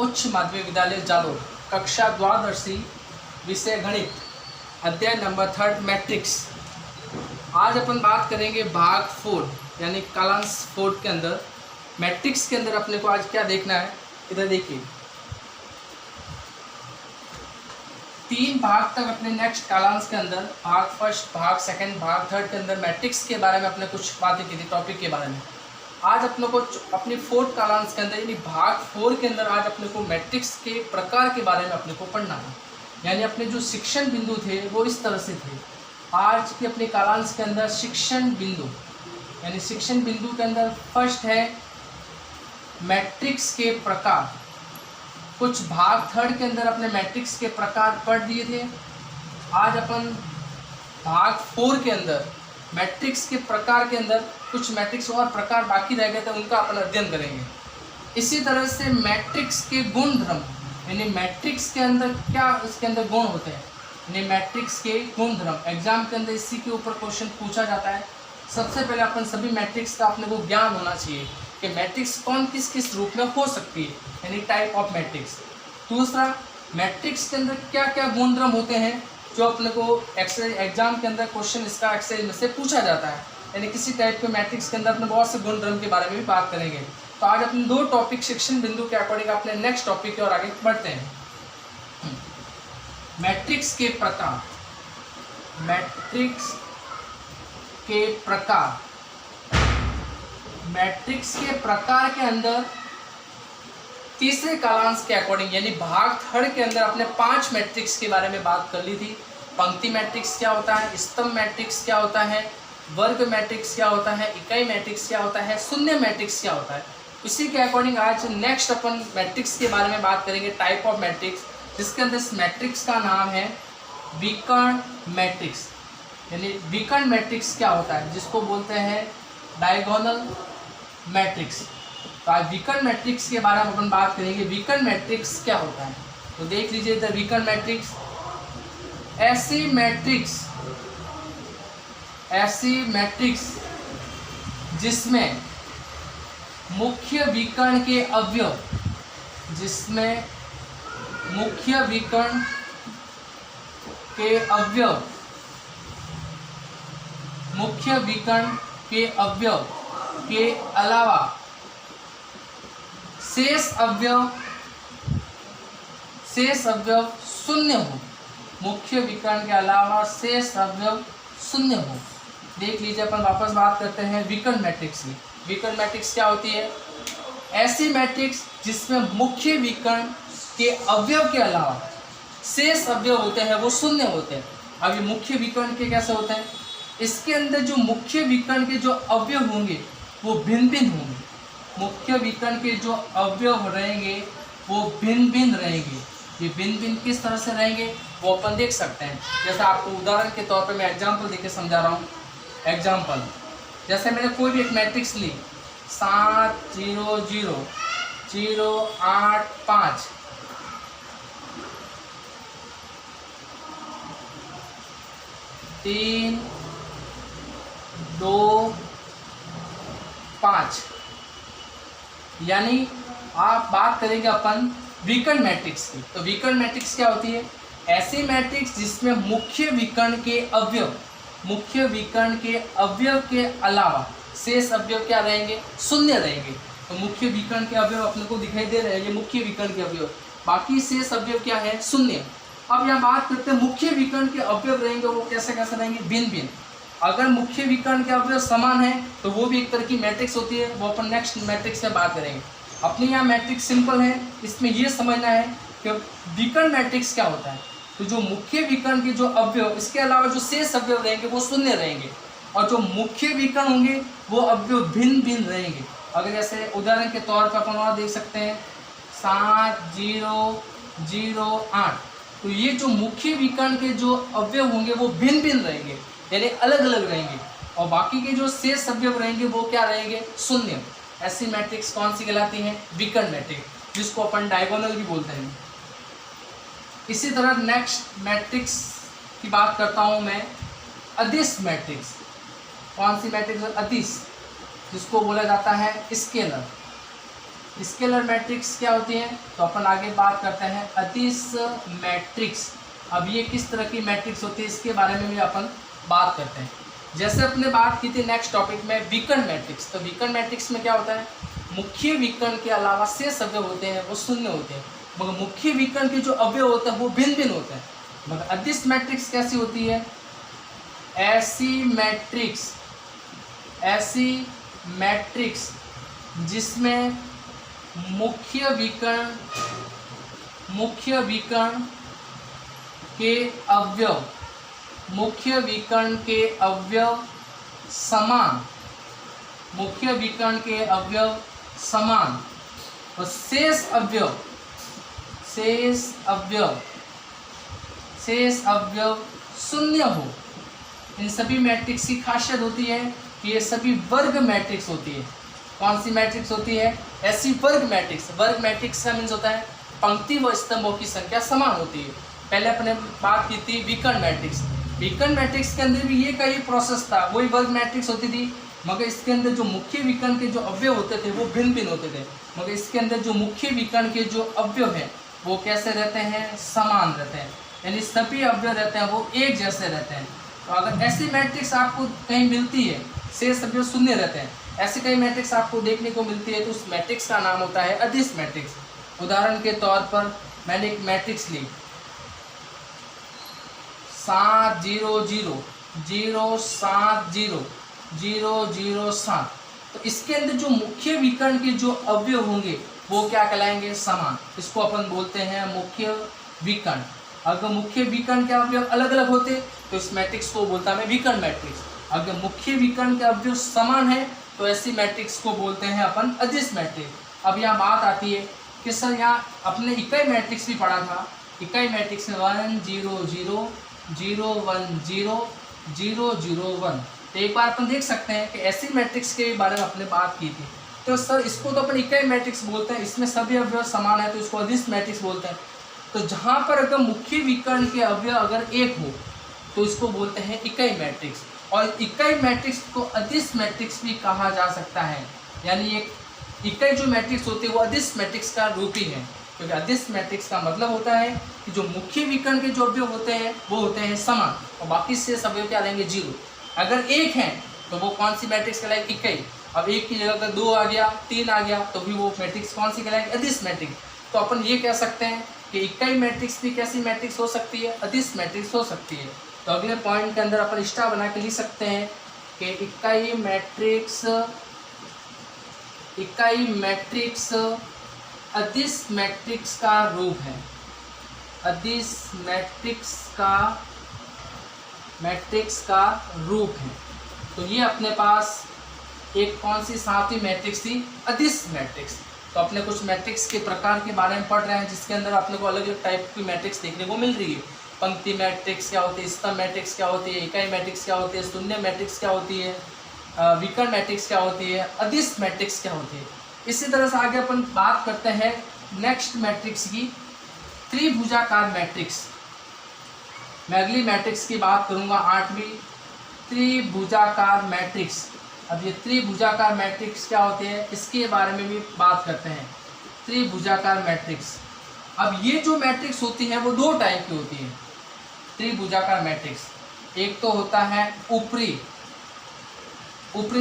उच्च माध्यमिक विद्यालय जालोर, कक्षा द्वादशी, विषय गणित, अध्याय नंबर 3 मैट्रिक्स। आज अपन बात करेंगे भाग 4 यानी कालांश 4 के अंदर मैट्रिक्स के अंदर अपने को आज क्या देखना है। इधर देखिए 3 भाग तक अपने नेक्स्ट कालांश के अंदर भाग फर्स्ट, भाग सेकंड, भाग थर्ड के अंदर मैट्रिक्स के बारे में अपने कुछ बातें की थी टॉपिक के बारे में। आज अपने को अपनी 4th कालांश के अंदर यानी भाग 4 के अंदर आज अपने को मैट्रिक्स के प्रकार के बारे में अपने को पढ़ना है। यानी अपने जो शिक्षण बिंदु थे वो इस तरह से थे। आज की अपने कालांश के अंदर शिक्षण बिंदु यानी शिक्षण बिंदु के अंदर फर्स्ट है मैट्रिक्स के प्रकार। कुछ भाग 3rd के अंदर अपने मैट्रिक्स के प्रकार पढ़ दिए थे। आज अपन भाग 4 के अंदर मैट्रिक्स के प्रकार के अंदर कुछ मैट्रिक्स और प्रकार बाकी रह गए थे, उनका अपन अध्ययन करेंगे। इसी तरह से मैट्रिक्स के गुण धर्म यानी मैट्रिक्स के अंदर क्या इसके अंदर गुण होते हैं यानी मैट्रिक्स के गुण धर्म एग्जाम के अंदर इसी के ऊपर क्वेश्चन पूछा जाता है। सबसे पहले अपन सभी मैट्रिक्स का अपने को ज्ञान होना चाहिए कि मैट्रिक्स कौन किस किस रूप में हो सकती है यानी टाइप ऑफ मैट्रिक्स। दूसरा, मैट्रिक्स के अंदर क्या क्या गुण धर्म होते हैं जो अपने को एक्सरसाइज एग्जाम के अंदर क्वेश्चन इसका एक्सरसाइज में से पूछा जाता है। यानी किसी टाइप के मैट्रिक्स के अंदर अपने बहुत से गुण धर्म के बारे में भी बात करेंगे। तो आज अपने 2 टॉपिक शिक्षण बिंदु के अकॉर्डिंग अपने नेक्स्ट टॉपिक की ओर आगे बढ़ते हैं। मैट्रिक्स के प्रकार। मैट्रिक्स के प्रकार, मैट्रिक्स के प्रकार के अंदर तीसरे कालांश के अकॉर्डिंग यानी भाग 3rd के अंदर अपने 5 मैट्रिक्स के बारे में बात कर ली थी। पंक्ति मैट्रिक्स क्या होता है, स्तंभ मैट्रिक्स क्या होता है, वर्ग मैट्रिक्स क्या होता है, इकाई मैट्रिक्स क्या होता है, शून्य मैट्रिक्स क्या होता है। इसी के अकॉर्डिंग आज नेक्स्ट अपन मैट्रिक्स के बारे में बात करेंगे, टाइप ऑफ मैट्रिक्स, जिसके अंदर इस मैट्रिक्स का नाम है विकर्ण मैट्रिक्स। यानी विकर्ण मैट्रिक्स क्या होता है जिसको बोलते हैं डायगोनल मैट्रिक्स। तो आज विकर्ण मैट्रिक्स के बारे में अपन बात करेंगे। विकर्ण मैट्रिक्स क्या होता है तो देख लीजिए इधर विकर्ण मैट्रिक्स ऐसी मैट्रिक्स जिसमें मुख्य विकर्ण के अवयव के अलावा शेष अवयव शून्य हो। मुख्य विकर्ण के अलावा शेष अवयव शून्य हो। देख लीजिए अपन वापस बात करते हैं विकर्ण मैट्रिक्स की। विकर्ण मैट्रिक्स क्या होती है? ऐसी मैट्रिक्स जिसमें मुख्य विकर्ण के अवयव के अलावा शेष अवयव होते हैं वो शून्य होते हैं। अब ये मुख्य विकर्ण के कैसे होते हैं? इसके अंदर जो मुख्य विकर्ण के जो अवयव होंगे वो भिन्न भिन्न होंगे। मुख्य विकर्ण के जो अवयव रहेंगे वो भिन्न भिन्न रहेंगे। ये भिन्न भिन्न किस तरह से रहेंगे वो अपन देख सकते हैं। जैसे आपको उदाहरण के तौर पे मैं एग्जांपल देके समझा रहा हूँ। एग्जांपल जैसे मैंने कोई भी एक मैट्रिक्स ली 7 0 0 0 8 5 3 2 5 यानी आप बात करेंगे अपन विकर्ण मैट्रिक्स की। तो विकर्ण मैट्रिक्स क्या होती है? ऐसी मैट्रिक्स जिसमें मुख्य विकर्ण के अवयव के अलावा शेष अवयव क्या रहेंगे? शून्य रहेंगे। तो मुख्य विकर्ण के अवयव अपने को दिखाई दे रहे हैं, ये मुख्य विकर्ण के अवयव, बाकी शेष अवयव क्या है? शून्य। अब यहाँ बात करते हैं मुख्य विकर्ण के अवयव रहेंगे वो कैसे कैसे रहेंगे? भिन्न भिन्न। अगर मुख्य विकर्ण के अवयव समान है तो वो भी एक तरह की मैट्रिक्स होती है, वो अपन नेक्स्ट मैट्रिक्स में बात करेंगे। अपने यहाँ मैट्रिक्स सिंपल है, इसमें ये समझना है कि विकर्ण मैट्रिक्स क्या होता है। तो जो मुख्य विकर्ण के जो अवयव इसके अलावा जो शेष अवयव रहेंगे वो शून्य रहेंगे और जो मुख्य विकर्ण होंगे वो अवयव भिन्न भिन्न रहेंगे। अगर जैसे उदाहरण के तौर पर अपन वहाँ देख सकते हैं 7 0 0 8, तो ये जो मुख्य विकर्ण के जो अवयव होंगे वो भिन्न भिन्न रहेंगे यानी अलग अलग रहेंगे और बाकी के जो शेष अवयव रहेंगे वो क्या रहेंगे? शून्य। ऐसी मैट्रिक्स कौन सी कहलाती है? विकर्ण मैट्रिक्स, जिसको अपन डायगोनल भी बोलते हैं। इसी तरह नेक्स्ट मैट्रिक्स की बात करता हूँ मैं, अदिश मैट्रिक्स। कौन सी मैट्रिक्स? अदिश, जिसको बोला जाता है स्केलर। स्केलर मैट्रिक्स क्या होती है, तो अपन आगे बात करते हैं अदिश मैट्रिक्स। अब ये किस तरह की मैट्रिक्स होती है इसके बारे में भी अपन बात करते हैं। जैसे अपने बात की थी नेक्स्ट टॉपिक में विकर्ण मैट्रिक्स, तो विकर्ण मैट्रिक्स में क्या होता है, मुख्य विकर्ण के अलावा शेष अवयव होते हैं वो शून्य होते हैं, मगर मुख्य विकर्ण के जो अवयव होते हैं वो भिन्न भिन्न होते हैं। मगर अदिश मैट्रिक्स कैसी होती है, ऐसी मैट्रिक्स जिसमें मुख्य विकर्ण के अवयव समान, और शेष अवयव शून्य हो। इन सभी मैट्रिक्स की खासियत होती है कि ये सभी वर्ग मैट्रिक्स होती है। कौन सी मैट्रिक्स होती है, ऐसी वर्ग मैट्रिक्स। वर्ग मैट्रिक्स का मीन्स होता है पंक्ति व स्तंभों की संख्या समान होती है। पहले अपने बात की थी विकर्ण मैट्रिक्स। विकर्ण मैट्रिक्स के अंदर भी ये का ही प्रोसेस था, वही वर्ग मैट्रिक्स होती थी, मगर इसके अंदर जो मुख्य विकर्ण के जो अवयव होते थे वो भिन्न भिन्न होते थे। मगर इसके अंदर जो मुख्य विकर्ण के जो अवयव हैं वो कैसे रहते हैं, समान रहते हैं, यानी सभी अवयव रहते हैं वो एक जैसे रहते हैं। तो अगर ऐसी मैट्रिक्स आपको कहीं मिलती है, शेष अवयव शून्य रहते हैं, ऐसी कई मैट्रिक्स आपको देखने को मिलती है, तो उस मैट्रिक्स का नाम होता है अदिश मैट्रिक्स। उदाहरण के तौर पर मैंने एक मैट्रिक्स ली 7 0 0 0 7 0 0 0 7, तो इसके अंदर जो मुख्य विकर्ण के जो अवयव होंगे वो क्या कहलाएंगे, समान। इसको अपन बोलते हैं मुख्य विकर्ण। अगर मुख्य विकर्ण के अवयव अलग अलग होते तो इस मैट्रिक्स को बोलता मैं विकर्ण मैट्रिक्स। अगर मुख्य विकर्ण के अवयव समान है तो ऐसी मैट्रिक्स को बोलते हैं अपन अदिश मैट्रिक्स। अब यहाँ बात आती है कि सर यहाँ अपने इकाई मैट्रिक्स भी पढ़ा था। इकाई मैट्रिक्स में 1 0 0 0 1 0 0 0 1, तो एक बार अपन देख सकते हैं कि ऐसी मैट्रिक्स के बारे में अपने बात की थी। तो सर इसको तो अपन इकाई मैट्रिक्स बोलते हैं, इसमें सभी अवयव समान है तो इसको अदिश मैट्रिक्स बोलते हैं। तो जहाँ पर अगर मुख्य विकर्ण के अवयव अगर एक हो तो इसको बोलते हैं इकाई मैट्रिक्स, और इकाई मैट्रिक्स को अदिश मैट्रिक्स भी कहा जा सकता है। यानी एक इकाई जो मैट्रिक्स होती है वो अदिश मैट्रिक्स का रूप ही है, क्योंकि अदिश मैट्रिक्स का मतलब होता है कि जो मुख्य विकर्ण के जो अवयव होते हैं वो होते हैं समान, और बाकी शेष अवयव क्या रहेंगे, 0। अगर एक है तो वो कौन सी मैट्रिक्स कहलाएगी, इकाई। अब एक की जगह अगर 2 आ गया, 3 आ गया, तो भी वो मैट्रिक्स कौन सी कहलाएगी, अदिश मैट्रिक्स। तो अपन ये कह सकते हैं कि इकाई मैट्रिक्स भी कैसी मैट्रिक्स हो सकती है, अदिश मैट्रिक्स हो सकती है। तो अगले पॉइंट के अंदर अपन स्टार बना के लिख सकते हैं कि इकाई मैट्रिक्स अदिश मैट्रिक्स का रूप है। अदिश मैट्रिक्स का रूप है। तो ये अपने पास एक कौन सी सातवीं मैट्रिक्स थी, अदिश मैट्रिक्स। तो अपने कुछ मैट्रिक्स के प्रकार के बारे में पढ़ रहे हैं, जिसके अंदर अपने को अलग अलग टाइप की मैट्रिक्स देखने को मिल रही है। पंक्ति मैट्रिक्स क्या होती है, स्तंभ मैट्रिक्स क्या होती है, इकाई मैट्रिक्स क्या होती है, शून्य मैट्रिक्स क्या होती है, विकर्ण मैट्रिक्स क्या होती है, अदिश मैट्रिक्स क्या होती है। इसी तरह से आगे अपन बात करते हैं नेक्स्ट मैट्रिक्स की, त्रिभुजाकार मैट्रिक्स। मैं अगली मैट्रिक्स की बात करूंगा 8वीं, त्रिभुजाकार मैट्रिक्स। अब ये त्रिभुजाकार मैट्रिक्स क्या होते हैं इसके बारे में भी बात करते हैं। त्रिभुजाकार मैट्रिक्स, अब ये जो मैट्रिक्स होती है वो 2 टाइप की होती है त्रिभुजाकार मैट्रिक्स। एक तो होता है ऊपरी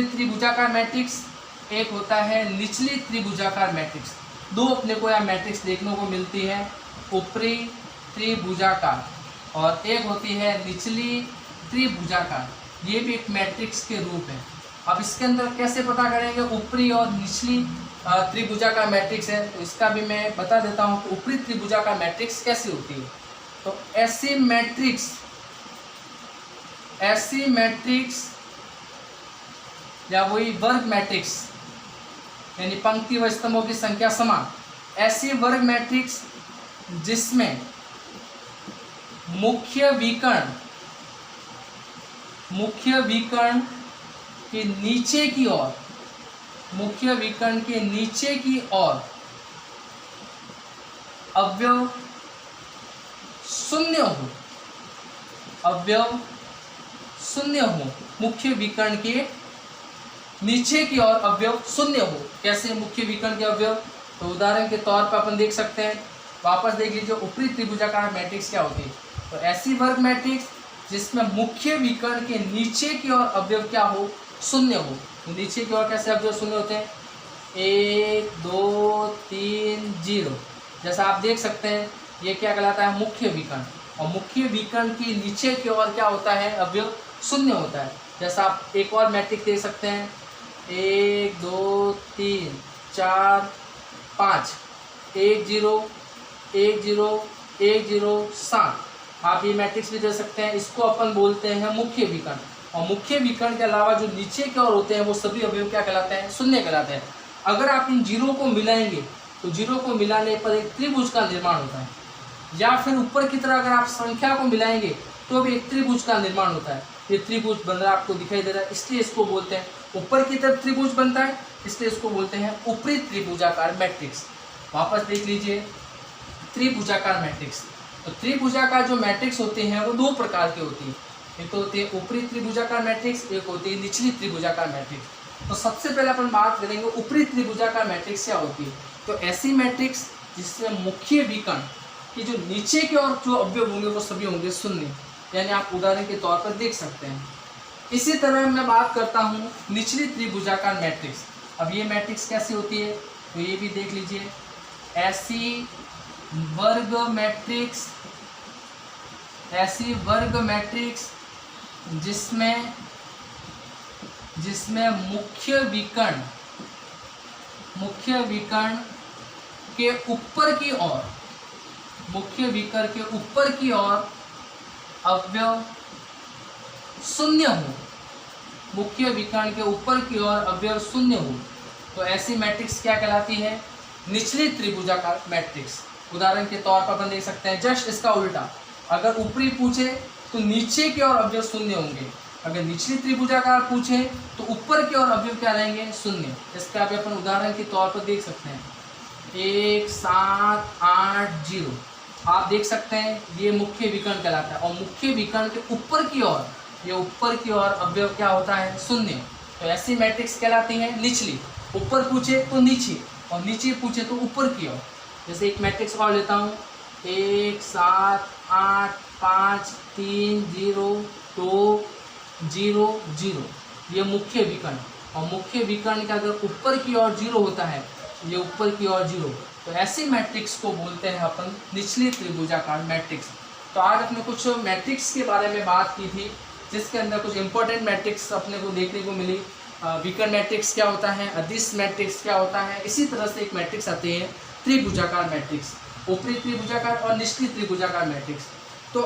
त्रिभुजाकार मैट्रिक्स, एक होता है निचली त्रिभुजाकार मैट्रिक्स। 2 अपने को यह मैट्रिक्स देखने को मिलती है, ऊपरी त्रिभुजाकार और एक होती है निचली त्रिभुजाकार। ये भी एक मैट्रिक्स के रूप है। अब इसके अंदर कैसे पता करेंगे ऊपरी और निचली त्रिभुजाकार मैट्रिक्स है, तो इसका भी मैं बता देता हूँ कि ऊपरी त्रिभुजाकार मैट्रिक्स कैसी होती है। तो ऐसी मैट्रिक्स या वही वर्ग मैट्रिक्स, यानी पंक्ति व स्तंभों की संख्या समान, ऐसी वर्ग मैट्रिक्स जिसमें मुख्य विकर्ण के नीचे की ओर अवयव शून्य हो, मुख्य विकर्ण के नीचे की ओर अवयव शून्य हो। कैसे मुख्य विकर्ण के अवयव, तो उदाहरण के तौर पर अपन देख सकते हैं, वापस देख लीजिए ऊपरी त्रिभुजाकार मैट्रिक्स क्या होती है। तो ऐसी वर्ग मैट्रिक्स जिसमें मुख्य विकर्ण के नीचे की ओर अवयव क्या हो, शून्य हो। तो नीचे की ओर कैसे अवयव शून्य होते हैं, 1 2 3 0। जैसा आप देख सकते हैं ये क्या कहलाता है, मुख्य विकर्ण। और मुख्य विकर्ण की नीचे की ओर क्या होता है, अवयव शून्य होता है। जैसा आप एक और मैट्रिक्स देख सकते हैं, 1 2 3 4 5 1 0 1 0 1 0 7। आप ये मैट्रिक्स भी दे सकते हैं। इसको अपन बोलते हैं मुख्य विकर्ण। और मुख्य विकर्ण के अलावा जो नीचे की ओर होते हैं वो सभी अवयव क्या कहलाते हैं, शून्य कहलाते हैं। अगर आप इन जीरो को मिलाएंगे तो जीरो को मिलाने पर एक त्रिभुज का निर्माण होता है, या फिर ऊपर की तरह अगर आप संख्या को मिलाएंगे तो भी एक त्रिभुज का निर्माण होता है। ये त्रिभुज बन रहा है, आपको दिखाई दे रहा है, इसलिए इसको बोलते हैं ऊपर की तरफ त्रिभुज बनता है, इसलिए इसको बोलते हैं ऊपरी त्रिभुजाकार मैट्रिक्स। वापस देख लीजिए त्रिभुजाकार मैट्रिक्स। तो त्रिभुजाकार जो मैट्रिक्स होते हैं वो दो प्रकार के होती है, एक तो होती है ऊपरी त्रिभुजाकार मैट्रिक्स, एक होती है निचली त्रिभुजाकार मैट्रिक्स। तो सबसे पहले अपन बात करेंगे ऊपरी त्रिभुजाकार मैट्रिक्स क्या होती है। तो ऐसी मैट्रिक्स जिसमें मुख्य विकर्ण कि जो नीचे की ओर जो अवयव होंगे वो सभी होंगे शून्य, यानी आप उदाहरण के तौर पर देख सकते हैं। इसी तरह मैं बात करता हूँ निचली त्रिभुजाकार मैट्रिक्स। अब ये मैट्रिक्स कैसी होती है, तो ये भी देख लीजिए, ऐसी वर्ग मैट्रिक्स जिसमें मुख्य विकर्ण के ऊपर की ओर अवयव शून्य हो, मुख्य विकर्ण के ऊपर की ओर अवयव शून्य हो, तो ऐसी मैट्रिक्स क्या कहलाती है, निचली त्रिभुजाकार मैट्रिक्स। उदाहरण के तौर पर अपन देख सकते हैं जस्ट इसका उल्टा, अगर ऊपरी पूछे तो नीचे की ओर अवयव शून्य होंगे, अगर निचली त्रिभुजाकार पूछे तो ऊपर की ओर अवयव क्या रहेंगे, शून्य। इसका भी अपन उदाहरण के तौर पर देख सकते हैं 1 7 8 0। आप देख सकते हैं ये मुख्य विकर्ण कहलाता है, और मुख्य विकर्ण के ऊपर की ओर, ये ऊपर की ओर अवयव क्या होता है, शून्य। तो ऐसी मैट्रिक्स कहलाती है निचली। ऊपर पूछे तो नीचे, और नीचे पूछे तो ऊपर की ओर। जैसे एक मैट्रिक्स और लेता हूँ, 1 7 8 5 3 0 2 0 0। ये मुख्य विकर्ण, और मुख्य विकर्ण का अगर ऊपर की ओर 0 होता है, ये ऊपर की ओर 0, तो ऐसी मैट्रिक्स को बोलते हैं अपन निचली त्रिभुजाकार मैट्रिक्स। तो आज अपने कुछ मैट्रिक्स के बारे में बात की थी, जिसके अंदर कुछ इंपॉर्टेंट मैट्रिक्स अपने को देखने को मिली। विकर्ण मैट्रिक्स क्या होता है, अदिश मैट्रिक्स क्या होता है, इसी तरह से एक मैट्रिक्स आते हैं त्रिभुजाकार मैट्रिक्स, ऊपरी त्रिभुजाकार और निचली त्रिभुजाकार मैट्रिक्स। तो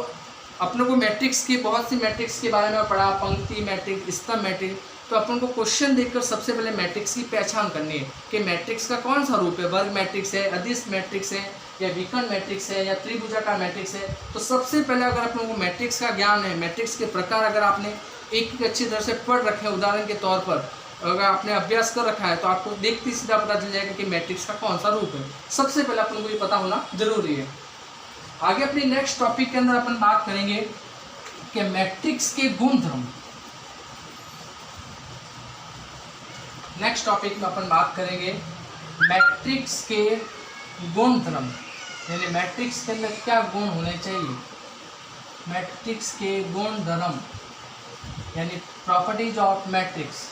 अपने को मैट्रिक्स की बहुत सी मैट्रिक्स के बारे में पढ़ा, पंक्ति मैट्रिक्स, स्तंभ मैट्रिक्स। तो अपन को क्वेश्चन देखकर सबसे पहले मैट्रिक्स की पहचान करनी है कि मैट्रिक्स का कौन सा रूप है, वर्ग मैट्रिक्स है, अदिश मैट्रिक्स है, या विकर्ण मैट्रिक्स है, या त्रिभुजाकार मैट्रिक्स है। तो सबसे पहले अगर अपन को मैट्रिक्स का ज्ञान है, मैट्रिक्स के प्रकार अगर आपने एक अच्छी तरह से पढ़ रखे हैं, उदाहरण के तौर पर अगर आपने अभ्यास कर रखा है, तो आपको देखते सीधा पता चल जाएगा कि मैट्रिक्स का कौन सा रूप है। सबसे पहले अपन को ये पता होना जरूरी है। आगे अपनी नेक्स्ट टॉपिक के अंदर अपन बात करेंगे कि मैट्रिक्स के गुणधर्म। नेक्स्ट टॉपिक में अपन बात करेंगे मैट्रिक्स के गुणधर्म, यानी मैट्रिक्स के अंदर क्या गुण होने चाहिए, मैट्रिक्स के गुणधर्म यानी properties of matrix.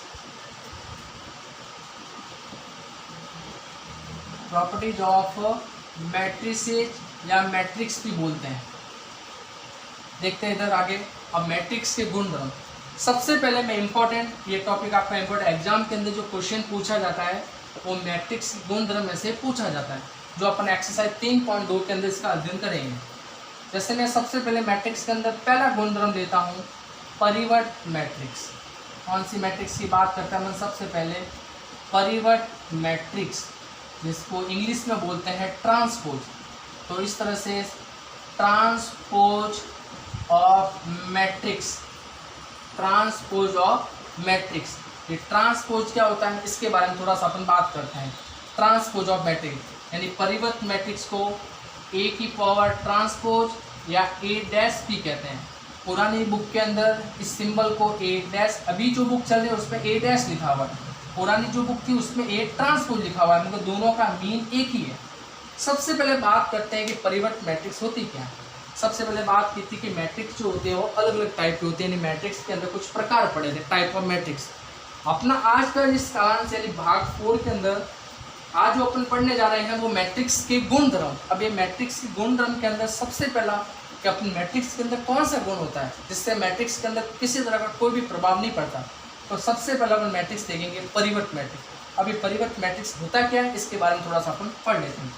Properties of matrices या मैट्रिक्स भी बोलते हैं। देखते हैं इधर आगे। अब मैट्रिक्स के गुणधर्म, सबसे पहले मैं इंपॉर्टेंट, ये टॉपिक आपका इंपॉर्टेंट, एग्जाम के अंदर जो क्वेश्चन पूछा जाता है वो मैट्रिक्स गुणधर्म में से पूछा जाता है, जो अपन एक्सरसाइज 3.2 के अंदर इसका अध्ययन करेंगे। जैसे मैं सबसे पहले मैट्रिक्स के अंदर पहला गुणधर्म देता हूँ, परिवर्त मैट्रिक्स। कौन सी मैट्रिक्स की बात करते हैं अपन, सबसे पहले परिवर्त मैट्रिक्स, जिसको इंग्लिश में बोलते हैं ट्रांसपोज। तो इस तरह से transpose of matrix, transpose of matrix. ये ट्रांसपोज क्या होता है इसके बारे में थोड़ा सा अपन बात करते हैं। ट्रांसपोज ऑफ मैट्रिक्स यानी परिवर्त मैट्रिक्स को ए की पावर ट्रांसपोज या ए डैश भी कहते हैं। पुरानी बुक के अंदर इस सिंबल को ए डैश, अभी जो बुक चल रही है उस पर ए डैश लिखा हुआ है, पुरानी जो बुक थी उसमें ए ट्रांसपोज लिखा हुआ है, मगर दोनों का मीन एक ही है। सबसे पहले बात करते हैं कि परिवर्त मैट्रिक्स होती क्या है। सबसे पहले बात की थी कि मैट्रिक्स जो होते हैं वो अलग अलग टाइप के होते हैं, यानी मैट्रिक्स के अंदर कुछ प्रकार पड़े थे, टाइप ऑफ मैट्रिक्स। अपना आज का इस सारांश यानी भाग 4 के अंदर आज जो अपन पढ़ने जा रहे हैं वो मैट्रिक्स के गुणधर्म। अब ये मैट्रिक्स के गुणधर्म के अंदर सबसे पहला कि अपन मैट्रिक्स के अंदर कौन सा गुण होता है जिससे मैट्रिक्स के अंदर किसी तरह का कोई भी प्रभाव नहीं पड़ता। तो सबसे पहला अपन मैट्रिक्स देखेंगे परिवर्त मैट्रिक्स। अब ये परिवर्त मैट्रिक्स होता क्या है इसके बारे में थोड़ा सा अपन पढ़ लेते हैं।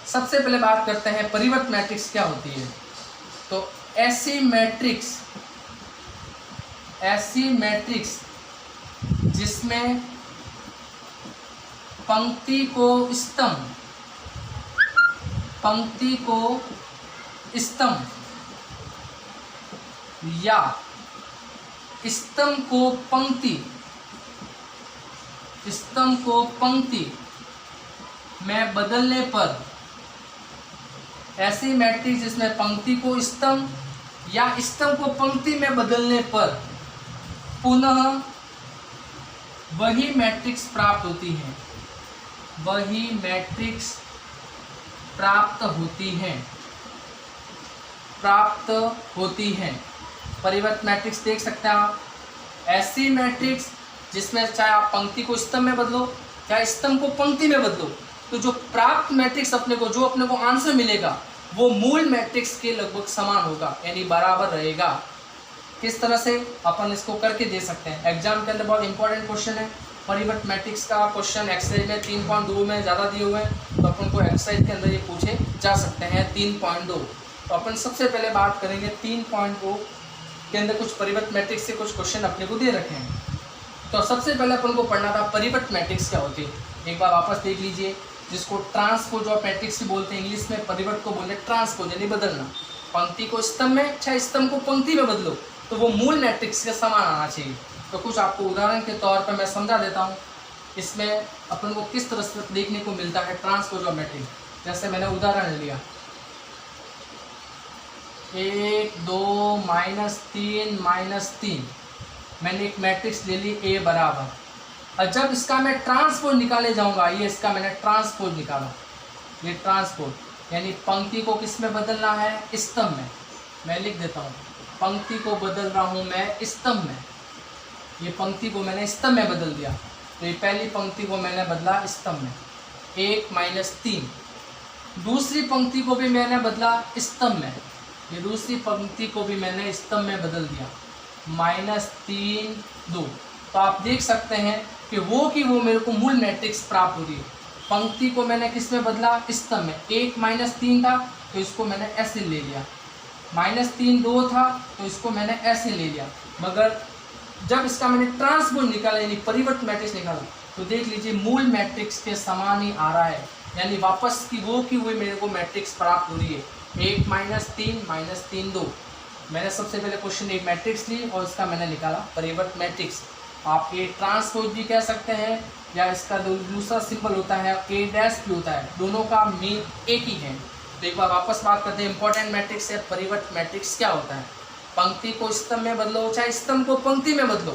सबसे पहले बात करते हैं परिवर्त मैट्रिक्स क्या होती है। तो ऐसी मैट्रिक्स जिसमें पंक्ति को स्तंभ या स्तंभ को पंक्ति में बदलने पर, ऐसी मैट्रिक्स जिसमें पंक्ति को स्तंभ या स्तंभ को पंक्ति में बदलने पर पुनः वही मैट्रिक्स प्राप्त होती है, प्राप्त होती हैं। परिवर्त मैट्रिक्स देख सकते हैं आप। ऐसी मैट्रिक्स जिसमें चाहे आप पंक्ति को स्तंभ में बदलो चाहे स्तंभ को पंक्ति में बदलो, तो जो प्राप्त मैट्रिक्स अपने को आंसर मिलेगा वो मूल मैट्रिक्स के लगभग समान होगा, यानी बराबर रहेगा। किस तरह से अपन इसको करके दे सकते हैं। एग्जाम के अंदर बहुत इंपॉर्टेंट क्वेश्चन है परिवर्त मैट्रिक्स का। क्वेश्चन एक्सरसाइज में 3.2 में ज़्यादा दिए हुए हैं, तो अपन को एक्सरसाइज के अंदर ये पूछे जा सकते हैं 3.2। तो अपन सबसे पहले बात करेंगे 3.2 के अंदर कुछ परिवर्त मैट्रिक्स से कुछ क्वेश्चन अपने को दे रखे हैं। तो सबसे पहले अपन को पढ़ना था परिवर्त मैट्रिक्स क्या होती है। एक बार वापस देख लीजिए, जिसको ट्रांसपोज ऑफ मैट्रिक्स भी बोलते हैं, इंग्लिश में परिवर्त को बोलते हैं ट्रांसपोज यानी बदलना। पंक्ति को स्तंभ में चाहे स्तंभ को पंक्ति में बदलो तो वो मूल मैट्रिक्स के समान आना चाहिए। तो कुछ आपको उदाहरण के तौर पर मैं समझा देता हूँ इसमें अपन को किस तरह से देखने को मिलता है ट्रांसपोज ऑफ मैट्रिक्स। जैसे मैंने उदाहरण लिया 1 2 -3 -3, मैंने एक मैट्रिक्स ले ली A बराबर। और जब इसका मैं ट्रांसपोज निकाले जाऊंगा, ये इसका मैंने ट्रांसपोज निकाला, ये ट्रांसपोज यानी पंक्ति को किस में बदलना है, स्तंभ में। मैं लिख देता हूँ पंक्ति को बदल रहा हूँ मैं स्तंभ में। ये पंक्ति को मैंने स्तंभ में बदल दिया, तो ये पहली पंक्ति को मैंने बदला स्तंभ में 1 -3। दूसरी पंक्ति को भी मैंने बदला स्तंभ में, ये दूसरी पंक्ति को भी मैंने स्तंभ में बदल दिया -3 2। तो आप देख सकते हैं कि वो मेरे को मूल मैट्रिक्स प्राप्त हो रही है। पंक्ति को मैंने किस में बदला, स्तंभ में। 1 -3 था तो इसको मैंने ऐसे ले लिया, -3 2 था तो इसको मैंने ऐसे ले लिया। मगर जब इसका मैंने ट्रांसपोज निकाला यानी परिवर्त मैट्रिक्स निकाला, तो देख लीजिए मूल मैट्रिक्स के समान ही आ रहा है, यानी वापस की वो मेरे को मैट्रिक्स प्राप्त हो रही है। 1 -3 2। मैंने सबसे पहले क्वेश्चन एक मैट्रिक्स ली और इसका मैंने निकाला परिवर्त मैट्रिक्स। आप ये ट्रांसपोज भी कह सकते हैं या इसका दूसरा सिंबल होता है A' भी होता है, दोनों का मीन एक ही है। तो एक बार वापस बात करते हैं इंपॉर्टेंट मैट्रिक्स है परिवर्त मैट्रिक्स क्या होता है। पंक्ति को स्तंभ में बदलो चाहे स्तंभ को पंक्ति में बदलो,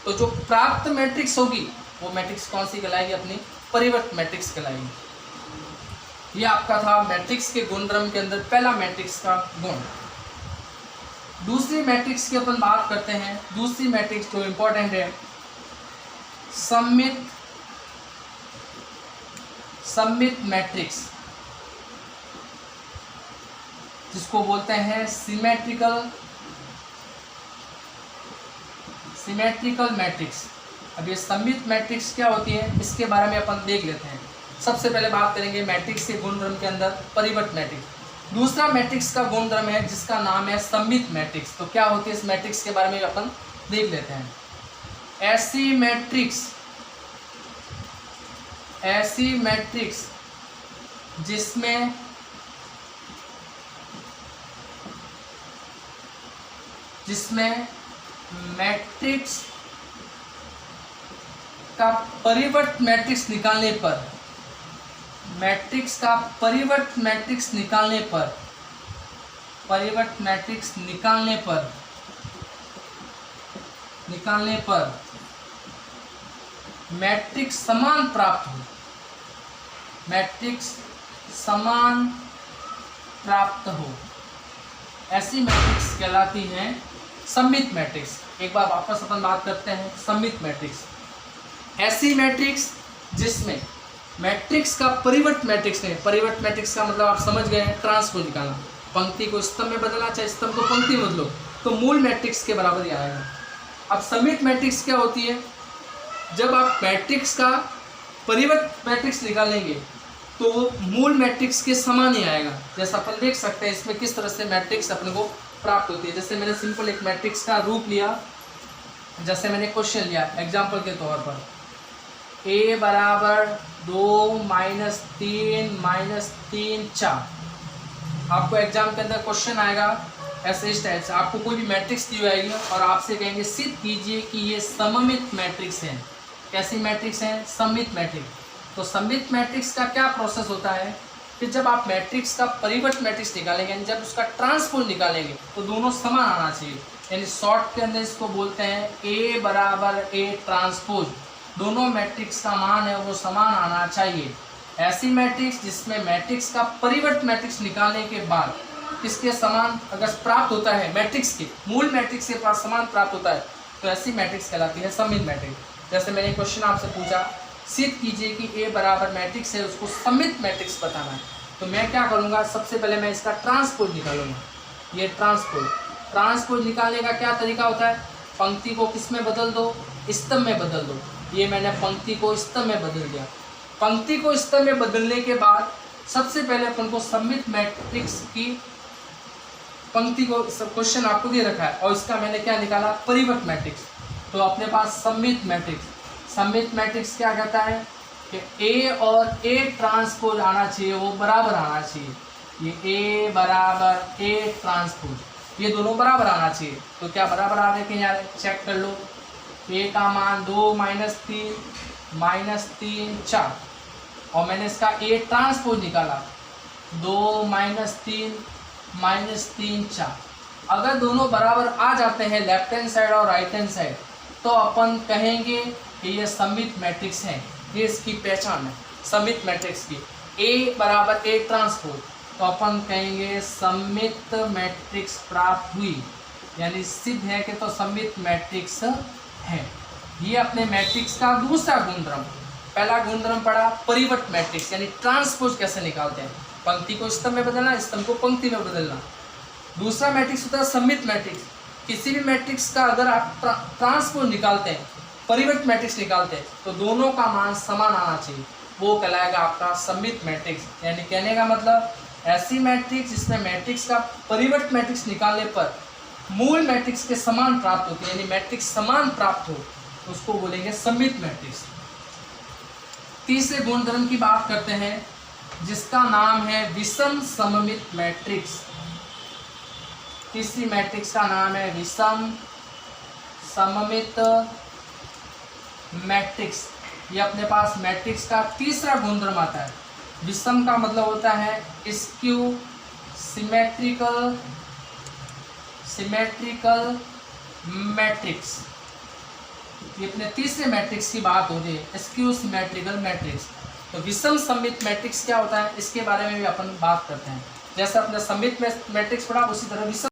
तो जो प्राप्त मैट्रिक्स होगी वो मैट्रिक्स कौन सी कहलाएगी, अपनी परिवर्त मैट्रिक्स कहलाएगी। ये आपका था मैट्रिक्स के गुणधर्म के अंदर पहला मैट्रिक्स का गुण। दूसरी मैट्रिक्स की अपन बात करते हैं। दूसरी मैट्रिक्स जो इंपॉर्टेंट है सममित मैट्रिक्स, जिसको बोलते हैं सिमेट्रिकल मैट्रिक्स। अब ये सममित मैट्रिक्स क्या होती है इसके बारे में अपन देख लेते हैं। सबसे पहले बात करेंगे मैट्रिक्स के गुणधर्म के अंदर परिवर्त मैट्रिक्स। दूसरा मैट्रिक्स का गुणधर्म है जिसका नाम है सममित मैट्रिक्स। तो क्या होती है इस मैट्रिक्स के बारे में अपन देख लेते हैं। ऐसी मैट्रिक्स जिसमें मैट्रिक्स का परिवर्त मैट्रिक्स निकालने पर मैट्रिक्स समान प्राप्त हो, मैट्रिक्स समान प्राप्त हो, ऐसी मैट्रिक्स कहलाती हैं सममित मैट्रिक्स। एक बार वापस अपन बात करते हैं सममित मैट्रिक्स। ऐसी मैट्रिक्स जिसमें मैट्रिक्स का परिवर्त मैट्रिक्स नहीं, परिवर्त मैट्रिक्स का मतलब आप समझ गए हैं, ट्रांसपोज निकालना, पंक्ति को स्तंभ में बदलना, चाहे स्तंभ को पंक्ति में बदलो तो मूल मैट्रिक्स के बराबर ही आएगा। अब सममित मैट्रिक्स क्या होती है? जब आप मैट्रिक्स का परिवर्त मैट्रिक्स निकालेंगे तो वो मूल मैट्रिक्स के समान ही आएगा। जैसा अपन देख सकते हैं इसमें किस तरह से मैट्रिक्स अपने को प्राप्त होती है। जैसे मैंने सिंपल एक मैट्रिक्स का रूप लिया, जैसे मैंने क्वेश्चन लिया एग्जाम्पल के तौर पर, a बराबर 2 -3 -3 4। आपको एग्जाम के अंदर क्वेश्चन आएगा ऐसे इस टाइप से, आपको कोई भी मैट्रिक्स दी जाएगी और आपसे कहेंगे सिद्ध कीजिए कि ये सममित मैट्रिक्स है। कैसी मैट्रिक्स है? सममित मैट्रिक्स। तो सममित मैट्रिक्स का क्या प्रोसेस होता है कि जब आप मैट्रिक्स का परिवर्त मैट्रिक्स निकालेंगे, यानी जब उसका ट्रांसपोज निकालेंगे तो दोनों समान आना चाहिए। यानी शॉर्ट के अंदर इसको बोलते हैं a बराबर a ट्रांसपोज, दोनों मैट्रिक्स का मान है वो समान आना चाहिए। ऐसी मैट्रिक्स जिसमें मैट्रिक्स का परिवर्त मैट्रिक्स निकालने के बाद इसके समान अगर प्राप्त होता है, मैट्रिक्स के मूल मैट्रिक्स के पास समान प्राप्त होता है, तो ऐसी मैट्रिक्स कहलाती है सममित मैट्रिक्स। जैसे मैंने क्वेश्चन आपसे पूछा, सिद्ध कीजिए कि a बराबर मैट्रिक्स है, उसको सममित मैट्रिक्स बताना है। तो मैं क्या करूँगा, सबसे पहले मैं इसका ट्रांसपोज निकालूंगा। ये ट्रांसपोज निकालने का क्या तरीका होता है? पंक्ति को किस में बदल दो? स्तंभ में बदल दो। ये मैंने पंक्ति को स्तंभ में बदल दिया। पंक्ति को स्तंभ में बदलने के बाद सबसे पहले अपन को सममित मैट्रिक्स की पंक्ति को, क्वेश्चन आपको दे रखा है और इसका मैंने क्या निकाला? परिवर्त मैट्रिक्स। तो अपने पास सममित मैट्रिक्स क्या कहता है कि a और a ट्रांसपोज आना चाहिए, वो बराबर आना चाहिए। ये a बराबर a ट्रांसपोज, ये दोनों बराबर आना चाहिए। तो क्या बराबर आ रहे कि यार चेक कर लो। a का मान 2 -3 4 और मैंने इसका a ट्रांसपोज निकाला 2 -3 4। अगर दोनों बराबर आ जाते हैं लेफ्ट हैंड साइड और राइट हैंड साइड, तो अपन कहेंगे कि ये सममित मैट्रिक्स है। ये इसकी पहचान है सममित मैट्रिक्स की। a बराबर a ट्रांसपोज, तो अपन कहेंगे सममित मैट्रिक्स प्राप्त हुई, यानी सिद्ध है कि तो सममित मैट्रिक्स है। ये अपने मैट्रिक्स का दूसरा गुणधर्म। पहला गुणधर्म पड़ा परिवर्त मैट्रिक्स, यानी ट्रांसपोज कैसे निकालते हैं, पंक्ति को स्तंभ में बदलना, स्तंभ को पंक्ति में बदलना। दूसरा मैट्रिक्स होता है सममित मैट्रिक्स। किसी भी मैट्रिक्स का अगर आप ट्रांसपोज निकालते हैं, परिवर्त मैट्रिक्स निकालते हैं, तो दोनों का मान समान आना चाहिए, वो कहलाएगा आपका सममित मैट्रिक्स। यानी कहने का मतलब ऐसी मैट्रिक्स जिसमें मैट्रिक्स का परिवर्त मैट्रिक्स निकालने पर मूल मैट्रिक्स के समान प्राप्त होती है, यानी मैट्रिक्स समान प्राप्त हो, उसको बोलेंगे सममित मैट्रिक्स। तीसरे गुणधर्म की बात करते हैं जिसका नाम है विषम सममित मैट्रिक्स। तीसरी मैट्रिक्स का नाम है विषम सममित मैट्रिक्स। ये अपने पास मैट्रिक्स का तीसरा गुणधर्म आता है। विषम का मतलब होता है स्क्यू सिमेट्रिकल मैट्रिक्स। ये अपने तीसरे मैट्रिक्स की बात हो रही है, स्क्यू सिमेट्रिकल मैट्रिक्स। तो विषम सममित मैट्रिक्स क्या होता है, इसके बारे में भी अपन बात करते हैं। जैसे अपने सममित मैट्रिक्स पढ़ा, उसी तरह विषम